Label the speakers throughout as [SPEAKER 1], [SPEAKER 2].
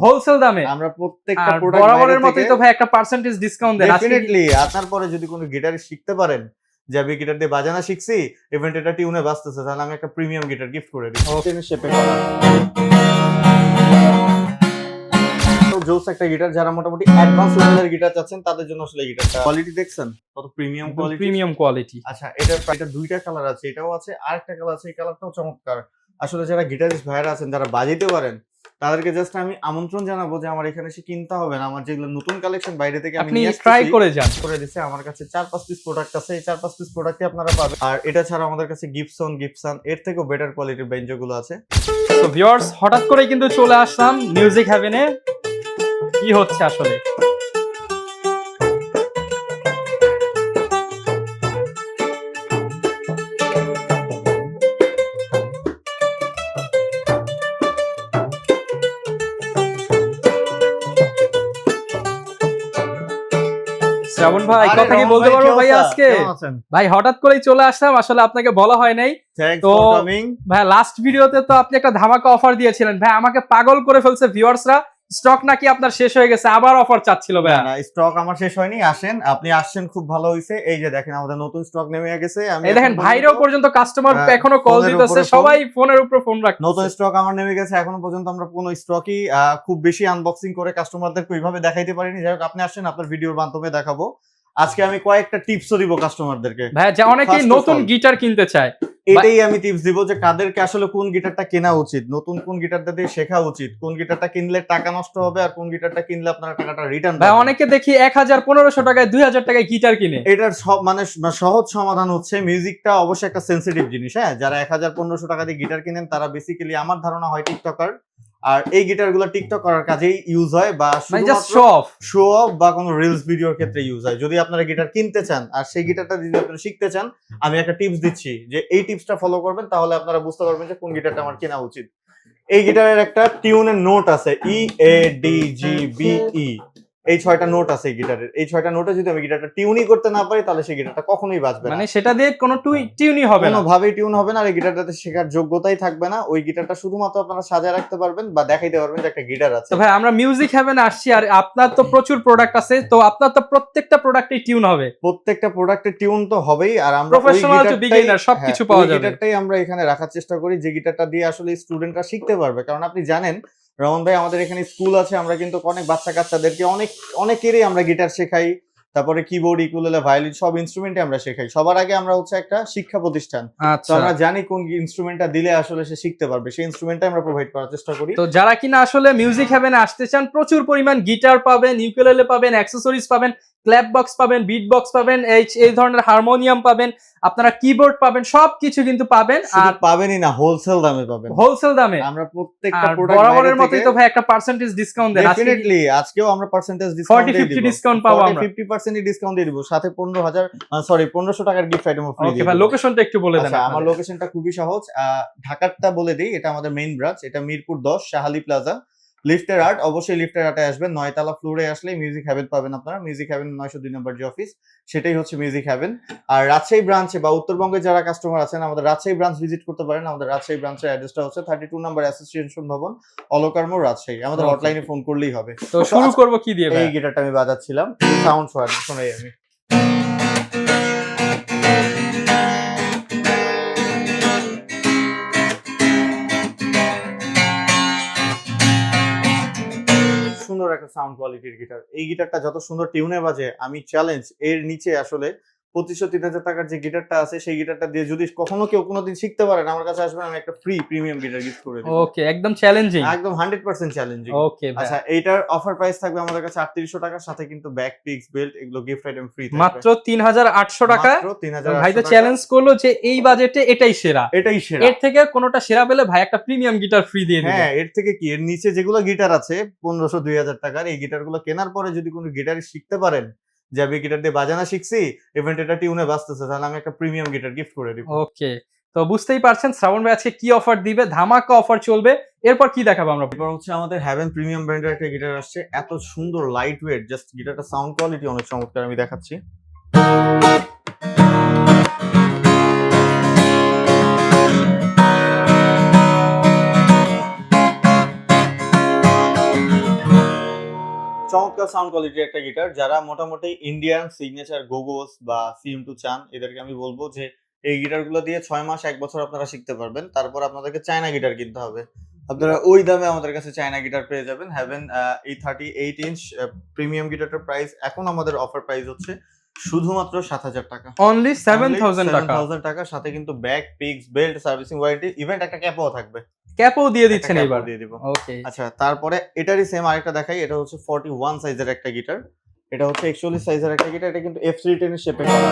[SPEAKER 1] Wholesale দামে
[SPEAKER 2] আমরা প্রত্যেকটা
[SPEAKER 1] আর
[SPEAKER 2] প্রোডাক্ট
[SPEAKER 1] বরাবরের মতোই তো ভাই একটা পার্সেন্টেজ ডিসকাউন্ট দেন আজকে
[SPEAKER 2] ডেফিনেটলি আপনার পরে যদি কোনো গিটার শিখতে পারেন যে আমি গিটার দিয়ে বাজানো শিখছি ইভেন্ট এটা টিউনে বাজতেছে তাহলে আমি একটা প্রিমিয়াম গিটার গিফট করে দিই টেনের শেপে করা তো জোস একটা গিটার যারা মোটামুটি অ্যাডভান্স লেভেলের গিটার চাচ্ছেন তাদের জন্য আসলে গিটারটা কোয়ালিটি দেখছেন কত প্রিমিয়াম কোয়ালিটি আচ্ছা এটা দুইটা কালার আছে এটাও আছে আরেকটা কালার আছে এই কালারটাও চমৎকার আসলে যারা গিটারিস্ট ভাইরা আছেন যারা বাজাইতে পারেন তাদেরকে জাস্ট আমি আমন্ত্রণ জানাবো যে আমার এখানে এসে কিনতে হবে না আমার যেগুলো নতুন কালেকশন বাইরে থেকে আমি
[SPEAKER 1] আপনি
[SPEAKER 2] নিয়ে
[SPEAKER 1] ট্রাই করে যান
[SPEAKER 2] করে দিছে আমার কাছে 4-5 পিস প্রোডাক্ট আছে এই 4-5 পিস প্রোডাক্টই আপনারা পাবেন আর এটা ছাড়া আমাদের কাছে গিবসন এর থেকেও বেটার কোয়ালিটির বেঞ্জো গুলো আছে
[SPEAKER 1] তো ভিউয়ার্স হঠাৎ করে কিন্তু চলে আসলাম মিউজিক হ্যাভেনে কি হচ্ছে আসলে শ্রাবণ ভাই কথা কি বলতে পারবো ভাই আজকে ভাই হঠাৎ করেই চলে আসলাম আসলে আপনাকে বলা হয় নাই তো ভাই লাস্ট ভিডিওতে তো আপনি একটা ধামাকা অফার দিয়েছিলেন ভাই আমাকে পাগল করে ফেলছে ভিউয়ার্সরা স্টক নাকি আপনার শেষ হয়ে গেছে আবার অফার চাচ্ছিল ভাই
[SPEAKER 2] না স্টক আমার শেষ হয়নি আপনি আসছেন খুব ভালো হইছে এই যে দেখেন আমাদের নতুন স্টক নেমে গেছে
[SPEAKER 1] এই দেখেন ভাইরাও পর্যন্ত কাস্টমার এখনো কল দিতেছে সবাই ফোনের উপর ফোন রাখছে
[SPEAKER 2] নতুন স্টক আমার নেমে গেছে এখনো পর্যন্ত আমরা কোনো স্টকই খুব বেশি আনবক্সিং করে কাস্টমারদেরকে ওইভাবে দেখাইতে পারিনি যাই হোক আপনি আসেন আপনার ভিডিওর মাধ্যমে দেখাবো আজকে আমি কয়েকটা টিপসও দিব কাস্টমারদেরকে
[SPEAKER 1] ভাই যে অনেকেই নতুন গিটার কিনতে চায়
[SPEAKER 2] এটাই আমি টিপস দিব যে কাদেরকে আসলে কোন গিটারটা কেনা উচিত নতুন কোন গিটারটা দিয়ে শেখা উচিত কোন গিটারটা কিনলে টাকা নষ্ট হবে আর কোন গিটারটা কিনলে আপনারা টাকাটা রিটার্ন
[SPEAKER 1] ভাই অনেকে দেখি 1000-1500 টাকায় 2000 টাকায় গিটার কিনে
[SPEAKER 2] এটার সব মানে সহজ সমাধান হচ্ছে মিউজিকটা অবশ্যই একটা সেনসিটিভ জিনিস হ্যাঁ যারা 1000-1500 টাকা দিয়ে গিটার কিনেন তারা বেসিক্যালি আমার ধারণা হয় টিকটকার আর এই গিটারগুলো টিকটক করার কাজেই ইউজ হয় বা শো অফ বা কোনো রিলস ভিডিওর ক্ষেত্রে ইউজ হয় যদি আপনারা গিটার কিনতে চান আর সেই গিটারটা যদি আপনারা শিখতে চান আমি একটা টিপস দিচ্ছি যে এই টিপসটা ফলো করবেন তাহলে আপনারা বুঝতে পারবেন যে কোন গিটারটা আমার কেনা উচিত এই গিটারের একটা টিউনের নোট আছে EADGBE এই 6টা নোট আছে এই গিটারের এই 6টা নোটে যদি আমি গিটারটা টিউনই করতে না পারি তাহলে সেই গিটারটা কখনোই বাজবে না
[SPEAKER 1] মানে সেটা দিয়ে কোনো টিউনই হবে না
[SPEAKER 2] কোনোভাবেই টিউন হবে না আর এই গিটারটাতে শেখার যোগ্যতাই থাকবে না ওই গিটারটা শুধুমাত্র আপনারা সাজায় রাখতে পারবেন বা দেখাইতে পারবেন যে একটা গিটার আছে
[SPEAKER 1] তো ভাই আমরা মিউজিক হ্যাভেনে আসছি আর আপনার তো প্রচুর প্রোডাক্ট আছে তো আপনার তো প্রত্যেকটা প্রোডাক্টে টিউন হবে
[SPEAKER 2] প্রত্যেকটা প্রোডাক্টে টিউন তো হবেই আর আমরা
[SPEAKER 1] প্রফেশনাল টু বিগিনার সবকিছু পাওয়া যাবে
[SPEAKER 2] গিটারটাই আমরা এখানে রাখার চেষ্টা করি যে গিটারটা দিয়ে আসলে স্টুডেন্টরা শিখতে পারবে কারণ আপনি জানেন রমন ভাই আমাদের এখানে স্কুল আছে আমরা কিন্তু অনেক বাচ্চা কাচ্চাদেরকে অনেকেরই আমরা গিটার শেখাই তারপরে কিবোর্ড ইকুলেলে ভায়োলিন সব ইনস্ট্রুমেন্টে আমরা শেখাই সবার আগে আমরা হচ্ছে একটা শিক্ষা প্রতিষ্ঠান তো আমরা জানি কোন ইনস্ট্রুমেন্টটা দিলে আসলে সে শিখতে পারবে সেই ইনস্ট্রুমেন্টটা আমরা প্রোভাইড করার চেষ্টা করি
[SPEAKER 1] তো যারা কিনা আসলে মিউজিক হ্যাভেনে আসতে চান প্রচুর পরিমাণ গিটার পাবেন ইউকুলেলে পাবেন অ্যাকসেসরিজ পাবেন ক্ল্যাপ বক্স পাবেন বিট বক্স পাবেন এই ধরনের হারমোনিয়াম পাবেন আপনারা কিবোর্ড পাবেন সবকিছু কিন্তু পাবেন
[SPEAKER 2] আর পাবেনই না হোলসেল দামে পাবেন
[SPEAKER 1] হোলসেল দামে
[SPEAKER 2] আমরা প্রত্যেকটা প্রোডাক্ট
[SPEAKER 1] বরাবরের মতোই তো ভাই একটা পার্সেন্টেজ ডিসকাউন্ট দেন
[SPEAKER 2] ডেফিনেটলি আজকেও আমরা পার্সেন্টেজ ডিসকাউন্ট দিয়ে দিব
[SPEAKER 1] 40-50 ডিসকাউন্ট পাবো আমরা
[SPEAKER 2] 50% ডিসকাউন্ট দিয়ে দিব সাথে 1500 টাকার গিফট আইটেম ফ্রি
[SPEAKER 1] ওকে ভাই লোকেশনটা একটু বলে দেন
[SPEAKER 2] আমার লোকেশনটা খুবই সহজ ঢাকারটা বলে দেই এটা আমাদের মেইন ব্রাঞ্চ এটা মিরপুর 10 শাহালি প্লাজা লিফটের আর্ট অবশ্যই লিফটের আর্টে আসবেন 9 তলা ফ্লোরে আসলে মিউজিক হ্যাভেন পাবেন আপনারা মিউজিক হ্যাভেন 902 নম্বর যে অফিস সেটাই হচ্ছে মিউজিক হ্যাভেন আর রাজশাহী ব্রাঞ্চে বা উত্তরবঙ্গে যারা কাস্টমার আছেন আমাদের রাজশাহী ব্রাঞ্চ ভিজিট করতে পারেন আমাদের রাজশাহী ব্রাঞ্চের অ্যাড্রেসটা হচ্ছে 32 নম্বর অ্যাসোসিয়েশন ভবন অলকার মোড় রাজশাহী আমাদের হটলাইনে ফোন করলেই হবে
[SPEAKER 1] তো শুরু করব কি দিয়ে
[SPEAKER 2] এই গিটারটা আমি বাজাচ্ছিলাম সাউন্ড শোনাই আমি সুন্দর একটা সাউন্ড কোয়ালিটির গিটার এই গিটারটা যত সুন্দর টিউনে বাজে আমি চ্যালেঞ্জ এর নিচে আসলে 2500-3000 টাকার যে গিটারটা আছে সেই গিটারটা দিয়ে যদি কখনো কেউ কোনোদিন শিখতে পারেন আমার কাছে আসবেন আমি একটা ফ্রি প্রিমিয়াম গিটার গিফট করে দেব
[SPEAKER 1] ওকে একদম চ্যালেঞ্জিং
[SPEAKER 2] একদম 100% চ্যালেঞ্জিং
[SPEAKER 1] ওকে ভাই
[SPEAKER 2] আচ্ছা এইটার অফার প্রাইস থাকবে আমাদের কাছে 3800 টাকার সাথে কিন্তু ব্যাক পিক্স বেল্ট এগুলো গিফট আইটেম ফ্রি থাকবে
[SPEAKER 1] মাত্র 3800 টাকা
[SPEAKER 2] মাত্র 3800
[SPEAKER 1] ভাই তো চ্যালেঞ্জ করলো যে এই বাজেটে এটাই সেরা
[SPEAKER 2] এর
[SPEAKER 1] থেকে কোনোটা সেরা পেলে ভাই একটা প্রিমিয়াম গিটার ফ্রি দিয়ে দিবে
[SPEAKER 2] হ্যাঁ এর থেকে কি এর নিচে যেগুলো গিটার আছে 1500-2000 টাকার এই গিটারগুলো কেনার পরে যদি কোনো গিটার শিখতে পারেন যে আমি গিটার দিয়ে বাজানো শিখছি ইভেন্ট এটা টিউনে বাজতেছে তাহলে আমি একটা প্রিমিয়াম গিটার গিফট করে দিব
[SPEAKER 1] ওকে তো বুঝতেই পারছেন শ্রাবণ ভাই আজকে কি অফার দিবে ধামাকা অফার চলবে এরপর কি দেখাবো আমরা
[SPEAKER 2] এবার হচ্ছে আমাদের হ্যাভেন প্রিমিয়াম ব্র্যান্ডের একটা গিটার আসছে এত সুন্দর লাইট ওয়েট জাস্ট গিটারটা সাউন্ড কোয়ালিটি অনেক চমৎকার আমি দেখাচ্ছি চমৎকার সাউন্ড কোয়ালিটির একটা গিটার। যারা মোটামুটি ইন্ডিয়ান সিগনেচার গোগোস বা CM2 চান, এদেরকে আমি বলবো যে এই গিটারগুলো দিয়ে 6 মাস 1 বছর আপনারা শিখতে পারবেন। তারপর আপনাদেরকে চায়না গিটার কিনতে হবে। আপনারা ওই দামে আমাদের কাছে চায়না গিটার পেয়ে যাবেন। হ্যাভেন এই 38 ইঞ্চ প্রিমিয়াম গিটারটার প্রাইস এখন আমাদের অফার প্রাইস হচ্ছে শুধুমাত্র 7,000 টাকা।
[SPEAKER 1] অনলি 7000 টাকা।
[SPEAKER 2] 7000 টাকার সাথে কিন্তু back, pix, belt, servicing warranty, event একটা ক্যাপও থাকবে।
[SPEAKER 1] ক্যাপও দিয়ে দিচ্ছেন এবার?
[SPEAKER 2] দিয়ে দিব।
[SPEAKER 1] ওকে।
[SPEAKER 2] আচ্ছা, তারপরে এটারই সেম আরেকটা দেখাই। এটা হচ্ছে 41 সাইজের একটা গিটার। এটা হচ্ছে 41 সাইজের একটা গিটার। এটা কিন্তু F310 এর শেপে করা।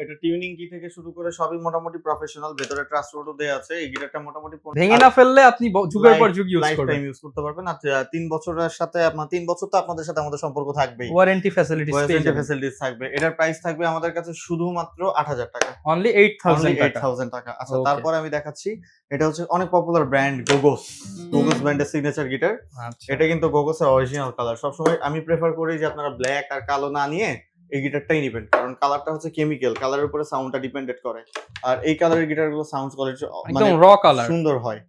[SPEAKER 2] এটা টিউনিং কি থেকে শুরু করে সবই মোটামুটি প্রফেশনাল। ভেতরে ট্রান্সপোর্টও দেয়া আছে। এই গিটারটা মোটামুটি
[SPEAKER 1] ভেঙে না ফেললে আপনি যুগের পর যুগ ইউজ করবেন।
[SPEAKER 2] লাইফ টাইম ইউজ করতে পারবেন। আর 3 বছরের সাথে আপনার 3 বছর তো আপনাদের সাথে আমাদের সম্পর্ক থাকবেই।
[SPEAKER 1] ওয়ারেন্টি ফ্যাসিলিটিস
[SPEAKER 2] থাকবে। এটার প্রাইস থাকবে আমাদের কাছে শুধুমাত্র 8000 টাকা।
[SPEAKER 1] অনলি 8000
[SPEAKER 2] টাকা। আচ্ছা, তারপরে আমি দেখাচ্ছি। এটা হচ্ছে অনেক পপুলার ব্র্যান্ড গোগোস ব্র্যান্ডের সিগনেচার গিটার। এটা কিন্তু গোগোসের অরিজিনাল কালার। সবসময় আমি প্রেফার করি যে আপনারা ব্ল্যাক আর কালো না নিয়ে এই গিটারটাই নেবেন, কারণ কালারটা হচ্ছে কেমিক্যাল, কালারের উপরে সাউন্ডটা ডিপেন্ডেড করে। আর এই কালারের গিটারগুলো সাউন্ড কোয়ালিটি
[SPEAKER 1] একদম র কালার
[SPEAKER 2] সুন্দর হয়।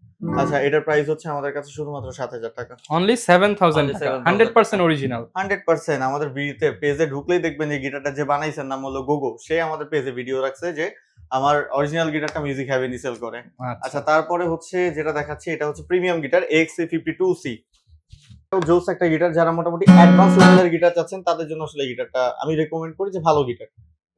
[SPEAKER 2] আচ্ছা, এটার প্রাইস হচ্ছে আমাদের কাছে শুধুমাত্র 7000 টাকা।
[SPEAKER 1] অনলি 7000 টাকা। 100% অরিজিনাল।
[SPEAKER 2] 100%। আমাদের পেজে ঢুকলেই দেখবেন যে গিটারটা যে বানাইছেন নাম হলো গোগো, সে আমাদের পেজে ভিডিও রাখছে যে আমার অরিজিনাল গিটারটা মিউজিক হ্যাভেনি সেল করে। আচ্ছা, তারপরে হচ্ছে যেটা দেখাচ্ছি, এটা হচ্ছে প্রিমিয়াম গিটার XC52C। জোস একটা গিটার। যারা মোটামুটি অ্যাডভান্স লেভেলের গিটার চাচ্ছেন তাদের জন্য আসলে গিটারটা আমি রেকমেন্ড করি যে ভালো গিটার।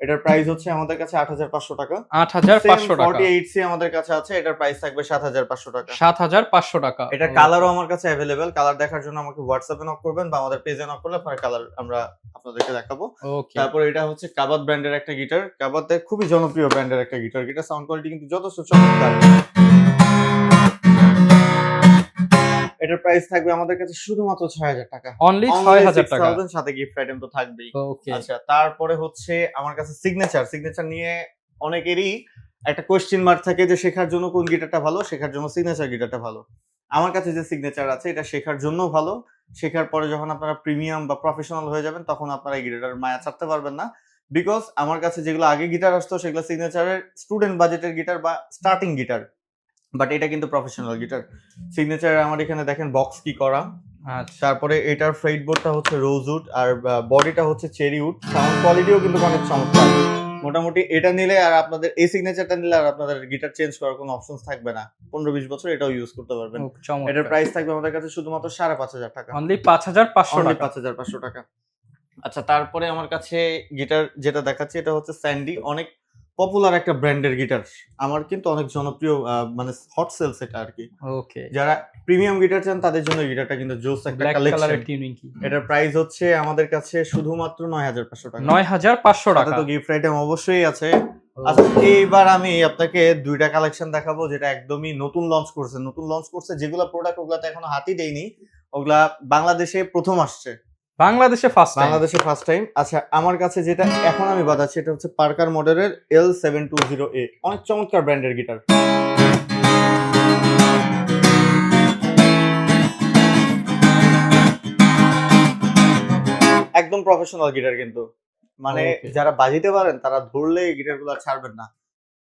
[SPEAKER 2] এটার প্রাইস হচ্ছে আমাদের কাছে 8500 টাকা।
[SPEAKER 1] 8500 টাকা।
[SPEAKER 2] 48C আমাদের কাছে আছে। এটার প্রাইস থাকবে 7500 টাকা।
[SPEAKER 1] 7500 টাকা।
[SPEAKER 2] এটা কালারও আমার কাছে अवेलेबल। কালার দেখার জন্য আমাকে হোয়াটসঅ্যাপে নক করবেন বা আমাদের পেজে নক করলে আপনার কালার আমরা আপনাদেরকে দেখাবো।
[SPEAKER 1] ওকে।
[SPEAKER 2] তারপর এটা হচ্ছে কাবাত ব্র্যান্ডের একটা গিটার। কাবাতের খুবই জনপ্রিয় ব্র্যান্ডের একটা গিটার। গিটার সাউন্ড কোয়ালিটি কিন্তু যথেষ্ট চমৎকার। এটার প্রাইস থাকবে আমাদের কাছে শুধুমাত্র 6000 টাকা।
[SPEAKER 1] অনলি 6000 টাকা।
[SPEAKER 2] সাথে গিফট আইটেম তো থাকবেই।
[SPEAKER 1] ওকে।
[SPEAKER 2] আচ্ছা, তারপরে হচ্ছে আমার কাছে সিগনেচার নিয়ে অনেকেরই একটা কোশ্চেন মার্ক থাকে যে শেখার জন্য কোন গিটারটা ভালো, শেখার জন্য সিগনেচার গিটারটা ভালো। আমার কাছে যে সিগনেচার আছে এটা শেখার জন্য ভালো। শেখার পরে যখন আপনারা প্রিমিয়াম বা প্রফেশনাল হয়ে যাবেন তখন আপনারা এই গিটারের মায়া ছাড়তে পারবেন না। বিকজ আমার কাছে যেগুলো আগে গিটার আসতো সেগুলো সিগনেচারের স্টুডেন্ট বাজেটের গিটার বা স্টার্টিং গিটার, বাট এটা কিন্তু প্রফেশনাল গিটার। সিগনেচার আমার এখানে দেখেন বক্স কি করা।
[SPEAKER 1] আচ্ছা,
[SPEAKER 2] তারপরে এটার ফ্রেট বোর্ডটা হচ্ছে রোজউড আর বডিটা হচ্ছে চেরি উড। সাউন্ড কোয়ালিটিও কিন্তু অনেক চমৎকার। মোটামুটি এটা নিলে আর আপনাদের এই সিগনেচারটা নিলে আর আপনাদের গিটার চেঞ্জ করার কোনো অপশনস থাকবে না। 15-20 বছর এটাও ইউজ করতে পারবেন। এটার প্রাইস থাকবে আমাদের কাছে শুধুমাত্র 5500 টাকা।
[SPEAKER 1] অনলি 5500 টাকা।
[SPEAKER 2] 5500 টাকা। আচ্ছা, তারপরে আমার কাছে গিটার যেটা দেখাচ্ছি এটা হচ্ছে স্যান্ডি। অনেক পপুলার একটা ব্র্যান্ডের গিটার। আমার কিন্তু অনেক জনপ্রিয়, মানে হট সেলস এটা আর কি।
[SPEAKER 1] ওকে।
[SPEAKER 2] যারা প্রিমিয়াম গিটার চান তাদের জন্য গিটারটা কিন্তু জোস একটা কালেকশন। এটার প্রাইস হচ্ছে আমাদের কাছে শুধুমাত্র 9500 টাকা।
[SPEAKER 1] 9500 টাকা।
[SPEAKER 2] তো গিফট আইটেম অবশ্যই আছে। আচ্ছা, এইবার আমি আপনাকে দুইটা কালেকশন দেখাবো যেটা একদমই নতুন লঞ্চ করছে। যেগুলো প্রোডাক্ট ওগুলাতে এখনো হাতই দেয়নি। ওগুলা বাংলাদেশে প্রথম আসছে।
[SPEAKER 1] বাংলাদেশে
[SPEAKER 2] ফার্স্ট টাইম। আচ্ছা, আমার কাছে যেটা এখন আমি বাজাচ্ছি এটা হচ্ছে পার্কার মডেলের L720A। অনেক চমৎকার ব্র্যান্ডের গিটার। একদম প্রফেশনাল গিটার কিন্তু, মানে যারা বাজাতে পারেন তারা ধরলে এই গিটারগুলো ছাড়বেন না।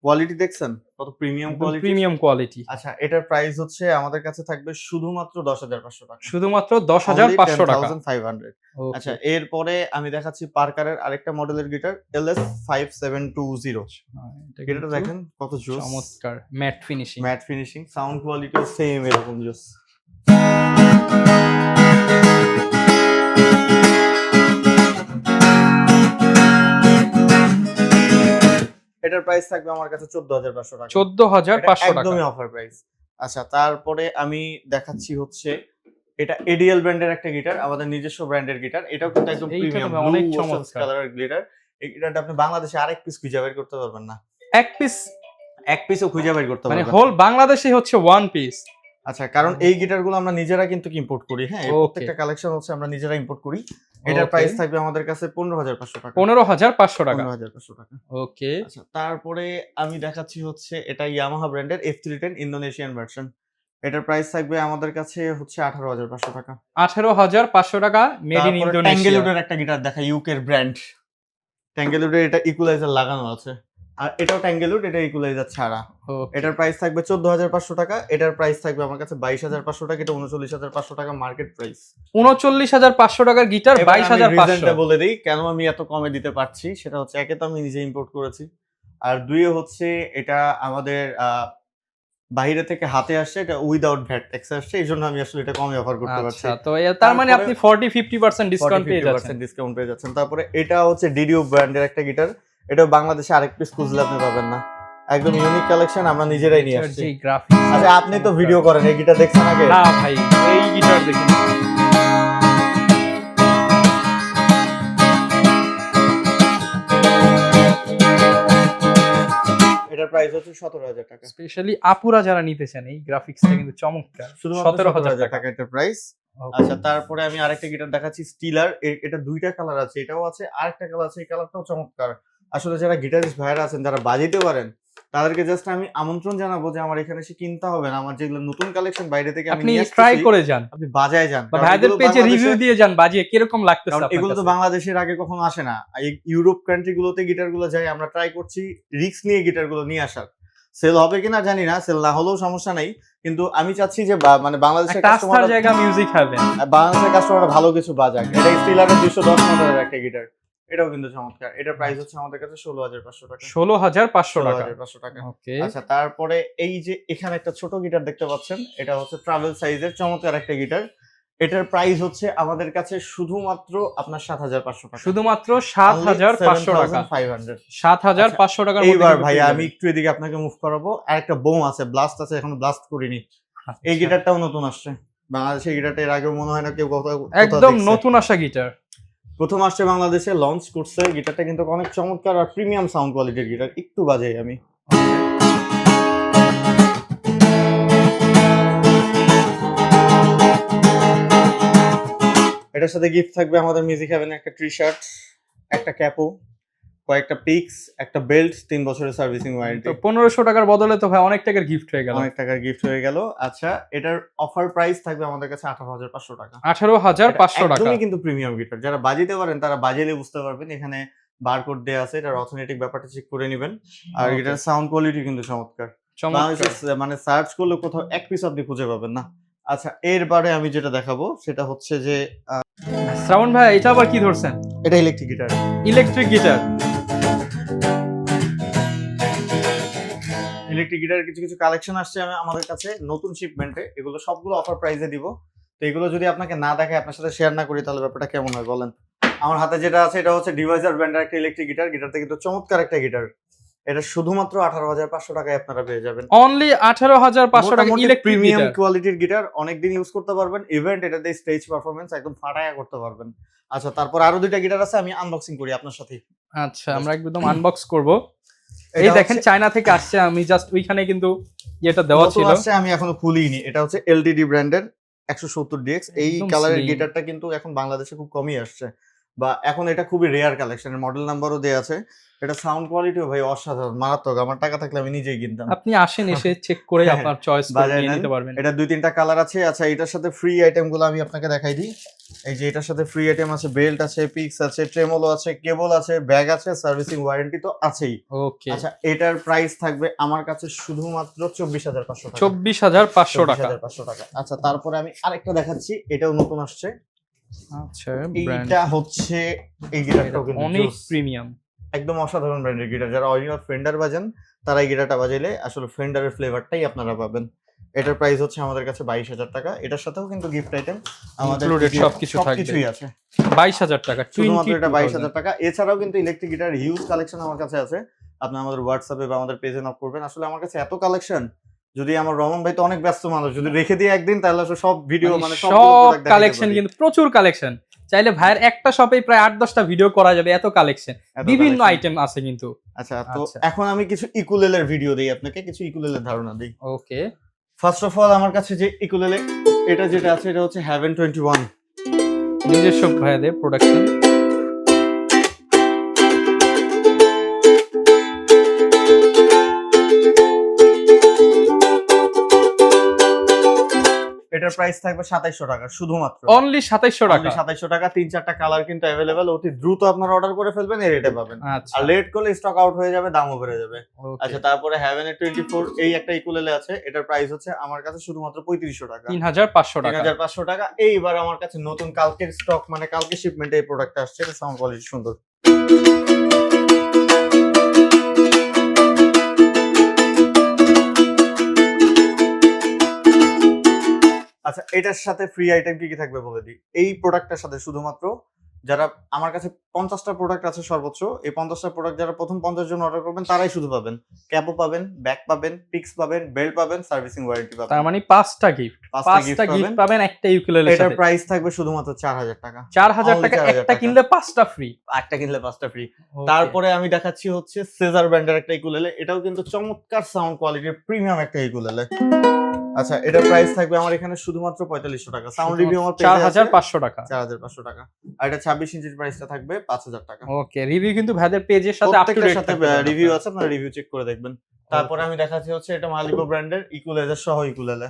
[SPEAKER 2] কোয়ালিটি দেখছেন কত প্রিমিয়াম কোয়ালিটি। আচ্ছা, এটার প্রাইস হচ্ছে আমাদের কাছে থাকবে শুধুমাত্র 10500 টাকা।
[SPEAKER 1] শুধুমাত্র 10500 টাকা।
[SPEAKER 2] 10500। আচ্ছা, এরপরে আমি দেখাচ্ছি পার্কারের আরেকটা মডেলের গিটার LS5720। গিটারটা দেখেন কত জোস,
[SPEAKER 1] চমৎকার ম্যাট ফিনিশিং,
[SPEAKER 2] সাউন্ড কোয়ালিটিও সেম এরকম জোস। এটার প্রাইস থাকবে আমার কাছে 14500 টাকা।
[SPEAKER 1] 14500 টাকা
[SPEAKER 2] একদমই অফার প্রাইস। আচ্ছা, তারপরে আমি দেখাচ্ছি হচ্ছে এটা ADL ব্র্যান্ডের একটা গিটার, আমাদের নিজস্ব ব্র্যান্ডের গিটার। এটাও কিন্তু একদম প্রিমিয়াম,
[SPEAKER 1] অনেক চমৎকার
[SPEAKER 2] কালারের গিটার। এই গিটারটা আপনি বাংলাদেশে আরেক পিস খুঁজে বের করতে পারবেন না। এক পিসও খুঁজে বের করতে পারবেন না।
[SPEAKER 1] মানে হোল বাংলাদেশে হচ্ছে ওয়ান পিস।
[SPEAKER 2] আচ্ছা, কারণ এই গিটারগুলো আমরা নিজেরা কিন্তু ইম্পোর্ট করি। হ্যাঁ, প্রত্যেকটা কালেকশন হচ্ছে আমরা নিজেরা ইম্পোর্ট করি। এটার প্রাইস থাকবে আমাদের কাছে 15500 টাকা।
[SPEAKER 1] 15500 টাকা। ওকে।
[SPEAKER 2] আচ্ছা, তারপরে আমি দেখাচ্ছি হচ্ছে এটা ইয়ামাহা ব্র্যান্ডের F310 ইন্দোনেশিয়ান ভার্সন। এটার প্রাইস থাকবে আমাদের কাছে হচ্ছে 18500 টাকা।
[SPEAKER 1] 18500 টাকা, মেড ইন ইন্দোনেশিয়া।
[SPEAKER 2] ট্যাঙ্গেলউডের একটা গিটার দেখা, ইউকের ব্র্যান্ড। ট্যাঙ্গেলউডের এটা ইকুয়ালাইজার লাগানো আছে। আর এটাও ট্যাঙ্গেলউড, এটা ইকুয়ালাইজার ছাড়া। এটার প্রাইস থাকবে 14500 টাকা, এটার প্রাইস থাকবে আমার কাছে 22500 টাকা, এটা 39500 টাকা মার্কেট প্রাইস।
[SPEAKER 1] 39500 টাকার গিটার 22500।
[SPEAKER 2] বলে দিই কেন আমি এত কমে দিতে পারছি, সেটা হচ্ছে একে তো আমি নিজে ইম্পোর্ট করেছি, আর দুইয়ে হচ্ছে এটা আমাদের বাইরে থেকে হাতে আসছে, এটা উইদাউট ভ্যাট ট্যাক্স আসছে, এইজন্য আমি আসলে এটা কমে অফার করতে পারছি।
[SPEAKER 1] আচ্ছা, তো তার মানে আপনি 40-50% ডিসকাউন্ট পেয়ে যাচ্ছেন।
[SPEAKER 2] ডিসকাউন্ট পেয়ে যাচ্ছেন। তারপরে এটা হচ্ছে ডিডিও ব্র্যান্ডের একটা গিটার, এটাও বাংলাদেশে আরেক পিস খুঁজলে আপনি পাবেন না, একদম ইউনিক কালেকশন, আমরা নিজেরাই নিয়ে আসছি। আচ্ছা, আপনি তো ভিডিও করেন, এই গিটার দেখছেন আগে?
[SPEAKER 1] না ভাই, এই গিটার দেখেন।
[SPEAKER 2] এটার প্রাইস হচ্ছে 17000 টাকা।
[SPEAKER 1] স্পেশালি আপুরা যারা নিতে চান, এই গ্রাফিক্সটা কিন্তু চমৎকার।
[SPEAKER 2] শুধু
[SPEAKER 1] 17000
[SPEAKER 2] টাকা এটার প্রাইস। আচ্ছা, তারপরে আমি আরেকটা গিটার দেখাচ্ছি, স্টিলার। এটা দুইটা কালার আছে, এটাও আছে, আরেকটা কালার আছে, এই কালারটাও চমৎকার। আসলে যারা গিটারিস্ট ভাইরা আছেন, যারা বাজাইতে পারেন, তাদেরকে জাস্ট আমি আমন্ত্রণ জানাবো যে আমার এখানে এসে কিনতে হবে না, আমার যেগুলো নতুন কালেকশন বাইরে থেকে আমি নিয়ে আসছি,
[SPEAKER 1] ট্রাই করে যান,
[SPEAKER 2] আপনি বাজায় যান,
[SPEAKER 1] বা ভাইদের পেজে রিভিউ দিয়ে যান বাজিয়ে কিরকম লাগতেছে আপনার কাছে।
[SPEAKER 2] এগুলো তো বাংলাদেশের আগে কখনো আসে না, এই ইউরোপ কান্ট্রি গুলোতে গিটারগুলো যায়, আমরা ট্রাই করছি রিস্ক নিয়ে গিটারগুলো নিয়ে আসার। সেল হবে কিনা জানি না, সেল না হলেও সমস্যা নাই, কিন্তু আমি চাচ্ছি যে মানে বাংলাদেশের
[SPEAKER 1] কাস্টমার জায়গা মিউজিক হবে,
[SPEAKER 2] বাংলাদেশের কাস্টমাররা ভালো কিছু বাজাক। এটা স্টিলারের 210 মডেলের একটা গিটার, এটাও কিন্তু চমৎকার। এটার প্রাইস হচ্ছে আমাদের কাছে 16500 টাকা।
[SPEAKER 1] 16500 টাকা।
[SPEAKER 2] ওকে। আচ্ছা, তারপরে এই যে এখানে একটা ছোট গিটার দেখতে পাচ্ছেন, এটা হচ্ছে ট্রাভেল সাইজের চমৎকার একটা গিটার। এটার প্রাইস হচ্ছে আমাদের কাছে শুধুমাত্র আপনার 7500 টাকা।
[SPEAKER 1] শুধুমাত্র 7500 টাকা। 7500 টাকার মধ্যে।
[SPEAKER 2] এইবার ভাই আমি একটু এদিকে আপনাকে মুভ করাবো। আরেকটা বোম আছে, ব্লাস্ট আছে, এখন ব্লাস্ট করিনি। এই গিটারটাও নতুন আসছে বাংলাদেশে, গিটারটা এর আগেও মনে হয় না কেউ কোথাও
[SPEAKER 1] একদম নতুন আসা গিটার,
[SPEAKER 2] প্রথম আসছে বাংলাদেশে, লঞ্চ করছে। গিটারটা কিন্তু অনেক চমৎকার আর প্রিমিয়াম সাউন্ড কোয়ালিটির গিটার। একটু বাজাই আমি। এটার সাথে গিফট থাকবে আমাদের মিউজিক হেভেনের একটা টি শার্ট, একটা ক্যাপো, কয়েকটা পিক্স, একটা বেল্ট, 3 বছরের সার্ভিসিং ওয়ারেন্টি।
[SPEAKER 1] 1500 টাকার বদলে তো ভাই অনেক টাকার গিফট হয়ে গেল।
[SPEAKER 2] অনেক টাকার গিফট হয়ে গেল। আচ্ছা, এটার অফার প্রাইস থাকবে আমাদের কাছে 18500 টাকা।
[SPEAKER 1] 18500 টাকা।
[SPEAKER 2] একদমই কিন্তু প্রিমিয়াম গিটার, যারা বাজাতে পারেন তারা বাজাইলে বুঝতে পারবেন। এখানে বারকোড দেয়া আছে, এটার অথেন্টিক ব্যাপারটা চেক করে নেবেন। আর গিটার সাউন্ড কোয়ালিটি কিন্তু চমৎকার, মানে সার্চ করলে কোথাও এক পিস আপনি খুঁজে পাবেন না। আচ্ছা, এরপরে আমি যেটা দেখাবো সেটা হচ্ছে যে
[SPEAKER 1] শ্রাবণ ভাই, এটা আবার কি ধরছেন?
[SPEAKER 2] এটা electric guitar.
[SPEAKER 1] Electric guitar,
[SPEAKER 2] electric গিটারের কিছু কিছু কালেকশন আসছে আমাদের কাছে নতুন শিপমেন্টে, এগুলো সবগুলো অফার প্রাইসে দিব। তো এগুলো যদি আপনাকে না দেখায়, আপনার সাথে শেয়ার না করি, তাহলে ব্যাপারটা কেমন হয় বলেন? আমার হাতে যেটা আছে এটা হচ্ছে ডিভাইজার ব্র্যান্ডের একটা ইলেকট্রিক গিটার। গিটারটা কিন্তু চমৎকার একটা গিটার। এটা শুধুমাত্র 18500 টাকায় আপনারা পেয়ে যাবেন।
[SPEAKER 1] অনলি 18500 টাকা ইলেকট্রিক
[SPEAKER 2] প্রিমিয়াম কোয়ালিটির গিটার, অনেকদিন ইউজ করতে পারবেন। ইভেন্ট এটাতে স্টেজ পারফরম্যান্স একদম ফাটায়া করতে পারবেন। আচ্ছা, তারপর আরো দুইটা গিটার আছে, আমি আনবক্সিং করি আপনার সাথে।
[SPEAKER 1] আচ্ছা, আমরা একদম আনবক্স করব। এই দেখেন, চায়না থেকে আসছে, আমি জাস্ট ওইখানে কিন্তু এটা দেওয়া ছিল,
[SPEAKER 2] আমি এখনো খুলিনি। এটা হচ্ছে এলটিডি ব্র্যান্ডের 170DX। এই কালারের গিটারটা কিন্তু এখন বাংলাদেশে খুব কমই আসছে, বা এখন এটা খুবই রেয়ার কালেকশনের। মডেল নাম্বারও দেয়া আছে। এটা সাউন্ড কোয়ালিটিও ভাই অসাধারণ, মারাত্মক। আমার টাকা থাকলে আমি নিজেই কিনতাম।
[SPEAKER 1] আপনি আসেন, এসে চেক করে আপনার চয়েস করে নিয়ে নিতে পারবেন।
[SPEAKER 2] এটা 2-3টা কালার আছে। আচ্ছা, এটার সাথে ফ্রি আইটেমগুলো আমি আপনাকে দেখাই দিই। এই যে এটার সাথে ফ্রি আইটেম আছে, বেল্ট আছে, পিক্স আছে, ট্রেমোলো আছে, কেবল আছে, ব্যাগ আছে, সার্ভিসিং ওয়ারেন্টি তো আছেই।
[SPEAKER 1] ওকে।
[SPEAKER 2] আচ্ছা, এটার প্রাইস থাকবে আমার কাছে শুধুমাত্র 24500 টাকা।
[SPEAKER 1] 24500 টাকা।
[SPEAKER 2] আচ্ছা, তারপরে আমি আরেকটা দেখাচ্ছি, এটাও নতুন আসছে।
[SPEAKER 1] আচ্ছা,
[SPEAKER 2] এটা হচ্ছে এই গিটারটাও কিন্তু
[SPEAKER 1] অনেক প্রিমিয়াম,
[SPEAKER 2] একদম অসাধারণ ব্র্যান্ডের গিটার। যারা অরিজিনাল ফেন্ডার বাজান, তারা এই গিটারটা বাজাইলে আসলে ফেন্ডারের ফ্লেভারটাই আপনারা পাবেন। এটার প্রাইস হচ্ছে আমাদের কাছে 22000 টাকা। এটার সাথেও কিন্তু গিফট আইটেম আমাদের সবকিছুই আছে।
[SPEAKER 1] 22000 টাকা,
[SPEAKER 2] শুধুমাত্র এটা 22000 টাকা। এছাড়াও কিন্তু ইলেকট্রিক গিটার হিউজ কালেকশন আমার কাছে আছে। আপনি আমাদের হোয়াটসঅ্যাপে বা আমাদের পেজে নক করবেন। আসলে আমার কাছে এত কালেকশন, যদি আমার রমন ভাই তো অনেক ব্যস্ত মানুষ, যদি রেখে দিয়ে একদিন, তাহলে আসলে সব ভিডিও মানে সব
[SPEAKER 1] কালেকশন, কিন্তু প্রচুর কালেকশন। চাইলে ভাইয়ের একটা শপে প্রায় 8-10টা ভিডিও করা যাবে, এত কালেকশন, বিভিন্ন আইটেম আছে কিন্তু।
[SPEAKER 2] আচ্ছা, তো এখন আমি কিছু ইকুলেলের ভিডিও দেই আপনাকে, কিছু ইকুলেলের ধারণা দেই।
[SPEAKER 1] ওকে।
[SPEAKER 2] ফার্স্ট অফ অল, আমার কাছে যে ইকুলেলে এটা যেটা আছে, এটা হচ্ছে হেভেন 21,
[SPEAKER 1] নিজস্ব ভাইয়াদের প্রোডাকশন।
[SPEAKER 2] এটা এটার প্রাইস থাকবে 2700 টাকা শুধুমাত্র।
[SPEAKER 1] অনলি 2700 টাকা।
[SPEAKER 2] 2700 টাকা, 3-4টা কালার কিন্তু अवेलेबल, অতি দ্রুত আপনারা অর্ডার করে ফেলবেন, এই রেটে পাবেন।
[SPEAKER 1] আচ্ছা।
[SPEAKER 2] আর লেট করলে স্টক আউট হয়ে যাবে, দামও বেড়ে যাবে।
[SPEAKER 1] ওকে।
[SPEAKER 2] আচ্ছা, তারপরে হেভেনের 24 এই একটা ইকুলেলে আছে, এটার প্রাইস হচ্ছে আমার কাছে শুধুমাত্র 3500 টাকা।
[SPEAKER 1] 3500 টাকা।
[SPEAKER 2] 3500 টাকা। এইবার আমার কাছে নতুন কালকের স্টক, মানে কালকে শিপমেন্টে এই প্রোডাক্টটা আসছে, এটা সাউন্ড কোয়ালিটি সুন্দর। আচ্ছা, এটার সাথে ফ্রি আইটেম কি কি থাকবে বলে দিই। এই প্রোডাক্টটার সাথে শুধুমাত্র যারা, আমার কাছে 50টা প্রোডাক্ট আছে সর্বোচ্চ, এই 50টা প্রোডাক্ট যারা প্রথম 50 জন অর্ডার করবেন তারাই শুধু পাবেন। ক্যাপও পাবেন, ব্যাগ পাবেন, পিক্স পাবেন, বেল্ট পাবেন, সার্ভিসিং ওয়ারেন্টি পাবেন।
[SPEAKER 1] তার মানে 5টা গিফট, 5টা গিফট পাবেন একটা ইউকুলেলের সাথে।
[SPEAKER 2] এটার প্রাইস থাকবে শুধুমাত্র 4000 টাকা।
[SPEAKER 1] 4000 টাকা, একটা কিনলে 5টা ফ্রি।
[SPEAKER 2] একটা কিনলে 5টা ফ্রি। তারপরে আমি দেখাচ্ছি হচ্ছে সেজার ব্র্যান্ডের একটা ইকুলেলে, এটাও কিন্তু চমৎকার সাউন্ড কোয়ালিটির প্রিমিয়াম একটা ইকুলেলে। আচ্ছা, এটার প্রাইস থাকবে আমার এখানে শুধুমাত্র 4500 টাকা। সাউন্ড রিভিউ আমার পেজে আছে
[SPEAKER 1] 4500 টাকা।
[SPEAKER 2] 4500 টাকা। আর এটা 26 ইঞ্চির প্রাইসটা থাকবে 5000 টাকা।
[SPEAKER 1] ওকে, রিভিউ কিন্তু ভাইদের পেজের সাথে আপ টু ডেট
[SPEAKER 2] সাথে রিভিউ আছে, আপনারা রিভিউ চেক করে দেখবেন। তারপরে আমি দেখাচ্ছি হচ্ছে এটা মালিকো ব্র্যান্ডের ইকুলেজার সহ ইকুলেলে।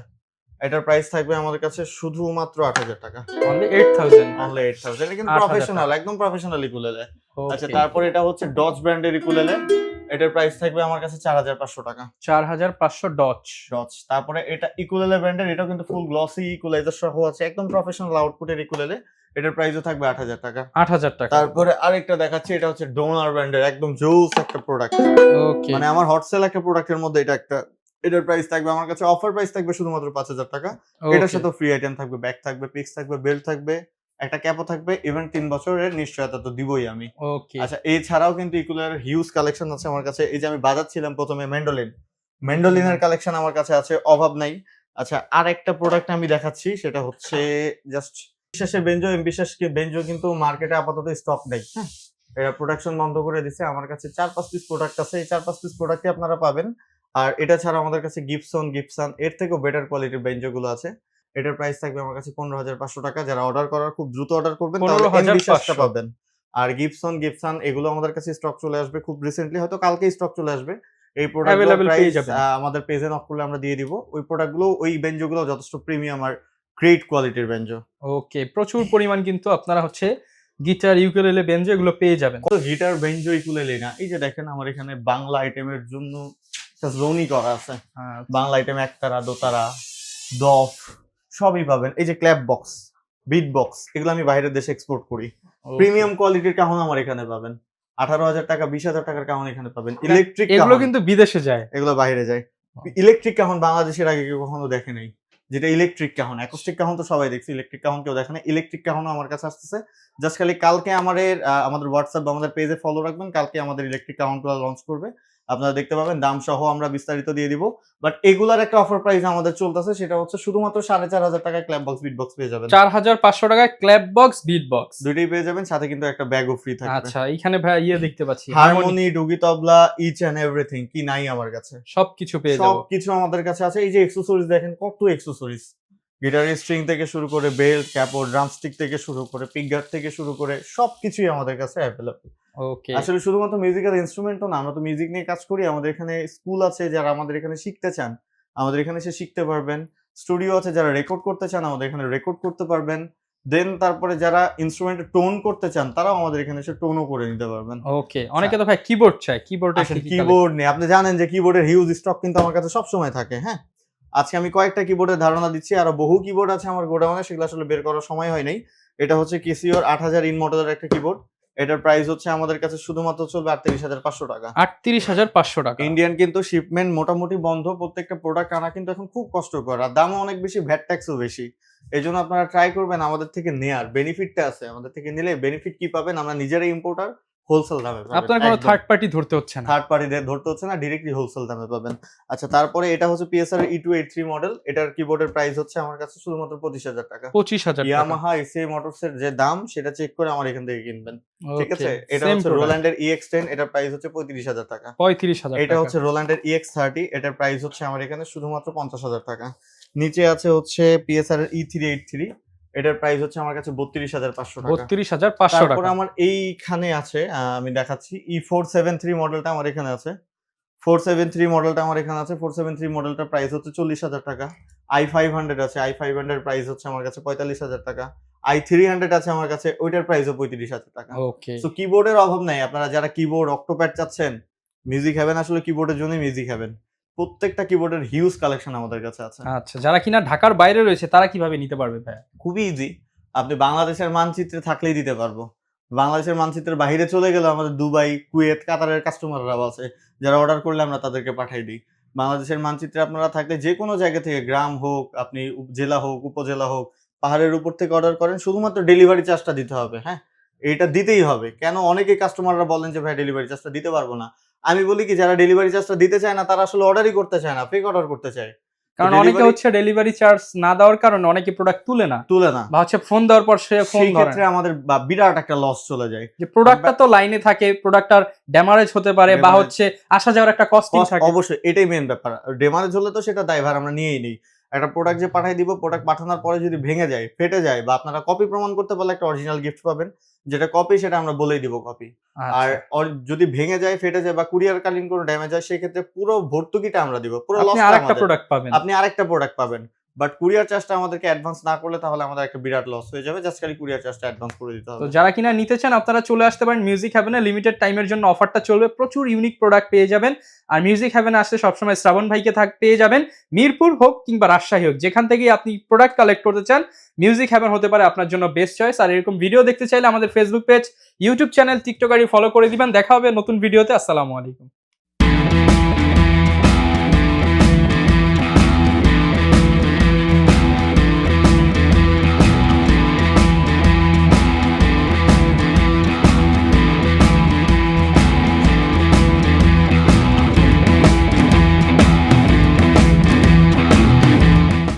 [SPEAKER 2] এটার প্রাইস থাকবে আমাদের কাছে শুধুমাত্র 8000 টাকা।
[SPEAKER 1] অনলি 8000।
[SPEAKER 2] অনলি 8000। এটা কিন্তু প্রফেশনাল, একদম প্রফেশনাল ইকুলেলে। আচ্ছা, তারপরে এটা হচ্ছে ডজ ব্র্যান্ডের ইকুলেলে, এটার প্রাইস থাকবে আমার কাছে 4500 টাকা।
[SPEAKER 1] 4500 ডজ।
[SPEAKER 2] তারপরে এটা ইকুলেলে ব্র্যান্ডের, এটাও কিন্তু ফুল গ্লসি ইকুলাইজার সহ আছে, একদম প্রফেশনাল আউটপুটের ইকুলেলে। এটার প্রাইসও থাকবে 8000 টাকা।
[SPEAKER 1] 8000 টাকা।
[SPEAKER 2] তারপরে আরেকটা দেখাচ্ছি, এটা হচ্ছে ডোনার ব্র্যান্ডের, একদম জোস একটা প্রোডাক্ট।
[SPEAKER 1] ওকে,
[SPEAKER 2] মানে আমার হট সেল একটা প্রোডাক্টের মধ্যে এটা একটা। এটার প্রাইস থাকবে আমার কাছে, অফার প্রাইস থাকবে শুধুমাত্র 5000 টাকা। এটার সাথে ফ্রি আইটেম থাকবে, ব্যাগ থাকবে, পিক্স থাকবে, বেল্ট থাকবে, একটা ক্যাপও থাকবে, ইভেন 3 বছরের নিশ্চয়তা তো দিবই আমি।
[SPEAKER 1] ওকে।
[SPEAKER 2] আচ্ছা, এছাড়াও কিন্তু ইকুলের হিউজ কালেকশন আছে আমার কাছে। এই যে আমি বাজাচ্ছিলাম প্রথমে ম্যান্ডোলিনের কালেকশন আমার কাছে আছে, অভাব নাই। আচ্ছা, আর একটা প্রোডাক্ট আমি দেখাচ্ছি, সেটা হচ্ছে জাস্ট বিশ্বাসের বেঞ্জো। বিশ্বাস বেঞ্জো কিন্তু মার্কেটে আপাতত স্টক নেই, হ্যাঁ, এরা প্রোডাকশন বন্ধ করে দিছে। আমার কাছে 4-5 পিস প্রোডাক্ট আছে, এই 4-5 পিস প্রোডাক্টই আপনারা পাবেন। আর এটা ছাড়া আমাদের কাছে গিবসন এর থেকেও বেটার কোয়ালিটির বেঞ্জো গুলো আছে। এটার প্রাইস থাকবে আমার কাছে 15500 টাকা। যারা অর্ডার করার, খুব দ্রুত অর্ডার করবেন তাহলে বিশ্বাসটা পাবেন। আর গিবসন এগুলো আমাদের কাছে স্টক চলে আসবে খুব রিসেন্টলি, হয়তো কালকে স্টক চলে আসবে। এই প্রোডাক্টগুলোর প্রাইস আমাদের পেজে নক করলে আমরা দিয়ে দিব। ওই প্রোডাক্টগুলো, ওই বেঞ্জোগুলো যথেষ্ট প্রিমিয়াম আর গ্রেট কোয়ালিটির বেঞ্জো।
[SPEAKER 1] ওকে, প্রচুর পরিমাণ কিন্তু আপনারা হচ্ছে গিটার, ইউকুলেলে, বেঞ্জো এগুলো পেয়ে যাবেন।
[SPEAKER 2] কত গিটার, বেঞ্জো, ইকুলেলে না, এই যে দেখেন আমার এখানে বাংলা আইটেমের জন্য একটা জোনই করা আছে। বাংলা আইটেম একতারা, দোতারা, দফ সবই পাবেন। এই যে ক্ল্যাপ বক্স, বিট বক্স, এগুলো আমি বাইরের দেশে এক্সপোর্ট করি। প্রিমিয়াম কোয়ালিটির কাহন আমার এখানে পাবেন। 18000 টাকা, 20000 টাকার কাহন এখানে পাবেন। ইলেকট্রিক
[SPEAKER 1] এগুলো কিন্তু বিদেশে যায়,
[SPEAKER 2] এগুলো বাইরে যায়। ইলেকট্রিক কাহন বাংলাদেশের আগে কেউ কখনো দেখে নাই, যেটা ইলেকট্রিক কাহন। অ্যাকোস্টিক কাহন তো সবাই দেখছে, ইলেকট্রিক কাহন কেউ দেখে না। ইলেকট্রিক কাহনও আমার কাছে আসতেছে। জাস্ট খালি কালকে আমাদের হোয়াটসঅ্যাপ বা আমাদের পেজে ফলো রাখবেন, কালকে আমাদের ইলেকট্রিক কাহনগুলো লঞ্চ করবে, আপনারা দেখতে পাবেন। দাম সহ আমরা বিস্তারিত দিয়ে দিব। বাট এগুলার একটা অফার প্রাইস আমাদের চলতেছে, সেটা হচ্ছে শুধুমাত্র 4500 টাকায় ক্ল্যাপ বক্স, বিট বক্স পেয়ে যাবেন।
[SPEAKER 1] 4500 টাকায় ক্ল্যাপ বক্স, বিট বক্স
[SPEAKER 2] দুটোই পেয়ে যাবেন, সাথে কিন্তু একটা ব্যাগও ফ্রি থাকবে।
[SPEAKER 1] আচ্ছা, এখানে ভাই দেখতে পাচ্ছি
[SPEAKER 2] হারমোনি, ডুগি তবলা, ইচ এন্ড এভরিথিং, কি নাই আমার কাছে,
[SPEAKER 1] সবকিছু পেয়ে যাবো।
[SPEAKER 2] সবকিছু আমাদের কাছে আছে। এই যে অ্যাকসেসরিজ দেখেন, কত অ্যাকসেসরিজ, গিটারের স্ট্রিং থেকে শুরু করে বেল্ট, ক্যাপো, ড্রামস্টিক থেকে শুরু করে পিকগার্ড থেকে শুরু করে সবকিছুই আমাদের কাছে অ্যাভেলেবল।
[SPEAKER 1] ওকে,
[SPEAKER 2] আসলে শুধুমাত্র মিউজিক্যাল ইনস্ট্রুমেন্টও না, আমরা তো মিউজিক নিয়ে কাজ করি। আমাদের এখানে স্কুল আছে, যারা আমাদের এখানে শিখতে চান আমাদের এখানে এসে শিখতে পারবেন। স্টুডিও আছে, যারা রেকর্ড করতে চান আমাদের এখানে রেকর্ড করতে পারবেন। দেন তারপরে যারা ইনস্ট্রুমেন্টে টোন করতে চান তারাও আমাদের এখানে এসে টোনও করে নিতে পারবেন।
[SPEAKER 1] ওকে, অনেকে তো ভাই কিবোর্ড চায়,
[SPEAKER 2] কিবোর্ড নেই, আপনি জানেন যে কিবোর্ডের হিউজ স্টক কিন্তু আমার কাছে সব সময় থাকে। হ্যাঁ, আজকে আমি কয়েকটা কিবোর্ডের ধারণা দিচ্ছি, আরো বহু কিবোর্ড আছে আমার গোডাউনে, সেগুলো আসলে বের করার সময় হয় নাই। এটা হচ্ছে কেসিওর 8000 ইন মডেলের একটা কিবোর্ড। এটার প্রাইস হচ্ছে আমাদের কাছে শুধুমাত্র চলবে 38500 টাকা।
[SPEAKER 1] 38500 টাকা।
[SPEAKER 2] ইন্ডিয়ান কিন্তু শিপমেন্ট মোটামুটি বন্ধ, প্রত্যেকটা প্রোডাক্ট আনা কিন্তু এখন খুব কষ্টকর, আর দামও অনেক বেশি, ভ্যাট ট্যাক্সও বেশি। এই জন্য আপনারা ট্রাই করবেন আমাদের থেকে নেয়ার, বেনিফিটটা আছে আমাদের থেকে নিলে। বেনিফিট কি পাবেন, আমরা নিজেরাই ইম্পোর্টার, হোলসেল দামে পাবেন।
[SPEAKER 1] আপনার কোনো থার্ড পার্টি ধরতে হচ্ছে না,
[SPEAKER 2] ধরতে হচ্ছে না, ডাইরেক্টলি হোলসেল দামে পাবেন। আচ্ছা, তারপরে এটা হচ্ছে পিএসআর E283 মডেল। এটার কিবোর্ডের প্রাইস হচ্ছে আমার কাছে শুধুমাত্র 25000 টাকা।
[SPEAKER 1] 25000 টাকা।
[SPEAKER 2] ইয়ামাহা এসএ মোটরসের যে দাম সেটা চেক করে আমার এখান থেকে কিনবেন, ঠিক আছে? এটা হচ্ছে রোল্যান্ডের EX10, এটার প্রাইস হচ্ছে 35000 টাকা।
[SPEAKER 1] 35000 টাকা।
[SPEAKER 2] এটা হচ্ছে রোল্যান্ডের EX30, এটার প্রাইস হচ্ছে আমার এখানে শুধুমাত্র 50000 টাকা। নিচে আছে হচ্ছে পিএসআর এর E383, এটার প্রাইস হচ্ছে আমার কাছে 32500 টাকা।
[SPEAKER 1] 32500 টাকা।
[SPEAKER 2] তারপর আমার এইখানে আছে, আমি দেখাচ্ছি, E473 মডেলটা আমার এখানে আছে। 473 মডেলটা আমার এখানে আছে। 473 মডেলটার প্রাইস হচ্ছে 40000 টাকা। i500 আছে, i500 প্রাইস হচ্ছে আমার কাছে 45,000 টাকা। i300 আছে আমার কাছে, ওইটার প্রাইসও 35,000 টাকা।
[SPEAKER 1] ওকে।
[SPEAKER 2] সো কিবোর্ডের অভাব নাই। আপনারা যারা কিবোর্ড অক্টোপ্যাড চাচ্ছেন, মিউজিক হেভেন আসলে কিবোর্ডের জন্যই মিউজিক হেভেন। প্রত্যেকটা কিবোর্ডের হিউজ কালেকশন আমাদের কাছে আছে।
[SPEAKER 1] আচ্ছা, যারা কিনা ঢাকার বাইরে রয়েছে তারা কিভাবে নিতে পারবে ভাই?
[SPEAKER 2] খুবই ইজি। আপনি বাংলাদেশের মানচিত্রে থাকলেই দিতে পারবো। বাংলাদেশের মানচিত্রের বাইরে চলে গেলে আমাদের দুবাই, কুয়েত, কাতারের কাস্টমাররাও আছে, যারা অর্ডার করলে আমরা তাদেরকে পাঠাই দিই। বাংলাদেশের মানচিত্রে আপনারা থাকলে যে কোনো জায়গা থেকে, গ্রাম হোক, আপনি জেলা হোক, উপজেলা হোক, পাহাড়ের উপর থেকে অর্ডার করেন, শুধুমাত্র ডেলিভারি চার্জটা দিতে হবে। হ্যাঁ, এটা দিতেই হবে। কেন অনেকেই কাস্টমাররা বলেন যে ভাই ডেলিভারি চার্জটা দিতে পারবো না। আমি বলি কি, যারা ডেলিভারি চার্জটা দিতে চায় না তারা আসলে অর্ডারই করতে চায় না, ফেক অর্ডার করতে চায়।
[SPEAKER 1] কারণ অনেকে হচ্ছে ডেলিভারি চার্জ না দেওয়ার কারণে অনেকে প্রোডাক্ট তুলে না বা হচ্ছে ফোন দেওয়ার পর সে ফোন ধরে না।
[SPEAKER 2] ক্ষেত্রে আমাদের বিরাট একটা লস চলে যায়।
[SPEAKER 1] যে প্রোডাক্টটা তো লাইনে থাকে, প্রোডাক্টটার ড্যামেজ হতে পারে বা হচ্ছে আসা যাওয়ার একটা কস্টিং থাকে।
[SPEAKER 2] অবশ্যই এটাই মেইন ব্যাপার। ড্যামেজ হলে তো সেটা দায়ভার আমরা নিয়েই নেই। একটা প্রোডাক্ট যে পাঠিয়ে দিব, প্রোডাক্ট পাঠানোর পরে যদি ভেঙে যায়, ফেটে যায়, বা আপনারা কপি প্রমাণ করতে পারলে একটা অরিজিনাল গিফট পাবেন। যেটা কপি সেটা আমরা বলেই দিব কপি। আর যদি ভেঙে যায়, ফেটে যায় বা কুরিয়ার কালীন কোনো ড্যামেজ হয়, সেক্ষেত্রে পুরো ভর্তুকিটা আমরা দিব, পুরো লস
[SPEAKER 1] আরেকটা প্রোডাক্ট পাবেন।
[SPEAKER 2] আপনি আরেকটা প্রোডাক্ট পাবেন। বাট কুরিয়ার চার্জটা আমাদেরকে অ্যাডভান্স না করলে তাহলে আমাদের একটা বিরাট লস হয়ে যাবে। জাস্ট খালি কুরিয়ার চার্জটা অ্যাডভান্স করে দিতে হবে।
[SPEAKER 1] তো যারা কিনা নিতে চান আপনারা চলে আসতে পারেন মিউজিক হেভেনে। লিমিটেড টাইমের জন্য অফারটা চলবে, প্রচুর ইউনিক প্রোডাক্ট পেয়ে যাবেন। আর মিউজিক হেভেনে আসলে সবসময় শ্রাবণ ভাইকে পেয়ে যাবেন। মিরপুর হোক কিংবা রাজশাহী হোক, যেখান থেকেই আপনি প্রোডাক্ট কালেক্ট করতে চান, মিউজিক হেভেন হতে পারে আপনার জন্য বেস্ট চয়েস। আর এরকম ভিডিও দেখতে চাইলে আমাদের Facebook page, YouTube channel, TikTok ID follow করে দিবেন। দেখা হবে নতুন ভিডিওতে। আসসালামু আলাইকুম।